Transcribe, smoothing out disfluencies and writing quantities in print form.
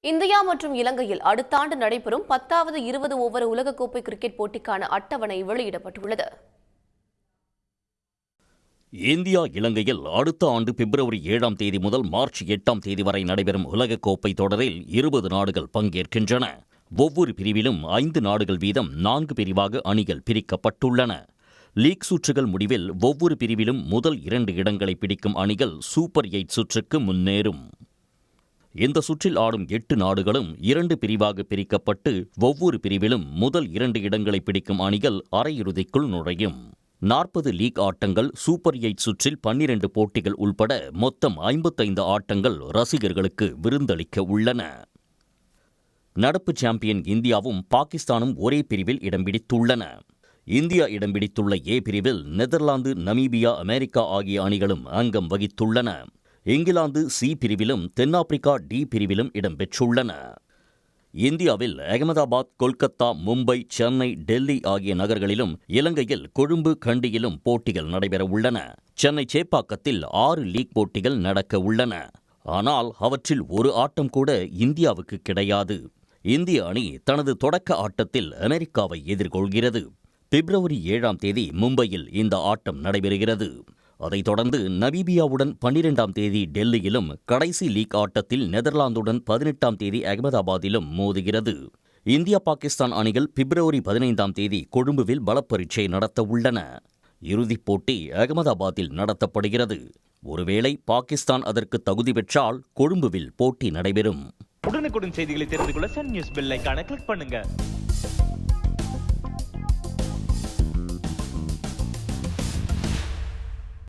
India மற்றும் இலங்கையில் அடுத்த ஆண்டு நடைபெறும் 10வது 20 ஓவர் உலகக்கோப்பை கிரிக்கெட் போட்டிக்கான அட்டவணை வெளியிடப்பட்டுள்ளது. இந்தியா இலங்கையில் அடுத்த ஆண்டு பிப்ரவரி 7ஆம் தேதி முதல் மார்ச் 8ஆம் தேதி வரை நடைபெறும் உலகக்கோப்பை தொடரில் 20 நாடுகள் பங்கேற்கின்றன. ஒவ்வொரு பிரிவிலும் 5 நாடுகள் வீதம் 4 பிரிவாக அணிகள் பிரிக்கப்பட்டுள்ளன. லீக் சுற்றுகள் முடிவில் ஒவ்வொரு பிரிவிலும் முதல் 2 இடங்களை பிடிக்கும் அணிகள் சூப்பர் 8 சுற்றுக்கு முன்னேறும். இந்த சுற்றில் ஆடும் 8 நாடுகளும் 2 பிரிவாக பிரிக்கப்பட்டு ஒவ்வொரு பிரிவிலும் முதல் 2 இடங்களை பிடிக்கும் அணிகள் அரையிறுதிக்குள் நுழையும். 40 லீக் ஆட்டங்கள், சூப்பர் 8 சுற்றில் 12 போட்டிகள் உள்பட மொத்தம் 55 ஆட்டங்கள் ரசிகர்களுக்கு விருந்தளிக்க உள்ளன. நடப்பு சாம்பியன் இந்தியாவும் பாகிஸ்தானும் ஒரே பிரிவில் இடம் பிடித்துள்ளன. இந்தியா இடம் பிடித்துள்ள ஏ பிரிவில் நெதர்லாந்து, நமீபியா, அமெரிக்கா ஆகிய அணிகளும் அங்கம் வகித்துள்ளன. இங்கிலாந்து சி பிரிவிலும் தென்னாப்பிரிக்கா டி பிரிவிலும் இடம்பெற்றுள்ளன. இந்தியாவில் அகமதாபாத், கொல்கத்தா, மும்பை, சென்னை, டெல்லி ஆகிய நகர்களிலும் இலங்கையில் கொழும்பு, கண்டியிலும் போட்டிகள் நடைபெற உள்ளன. சென்னை சேப்பாக்கத்தில் 6 லீக் போட்டிகள் நடக்க உள்ளன. ஆனால் அவற்றில் ஒரு ஆட்டம் கூட இந்தியாவுக்கு கிடையாது. இந்திய அணி தனது தொடக்க ஆட்டத்தில் அமெரிக்காவை எதிர்கொள்கிறது. பிப்ரவரி 7ஆம் தேதி மும்பையில் இந்த ஆட்டம் நடைபெறுகிறது. அதைத் தொடர்ந்து நமீபியாவுடன் 12ஆம் தேதி டெல்லியிலும், கடைசி லீக் ஆட்டத்தில் நெதர்லாந்துடன் 18ஆம் தேதி அகமதாபாத்திலும் மோதுகிறது. இந்தியா பாகிஸ்தான் அணிகள் பிப்ரவரி 15ஆம் தேதி கொழும்புவில் பலப்பரீட்சை நடத்த உள்ளன. இறுதிப் போட்டி அகமதாபாத்தில் நடத்தப்படுகிறது. ஒருவேளை பாகிஸ்தான் அதற்கு தகுதி பெற்றால் கொழும்புவில் போட்டி நடைபெறும். உடனுக்குடன் செய்திகளை தெரிந்து கொள்ள சன் நியூஸ் பெல் ஐகானை கிளிக் பண்ணுங்க.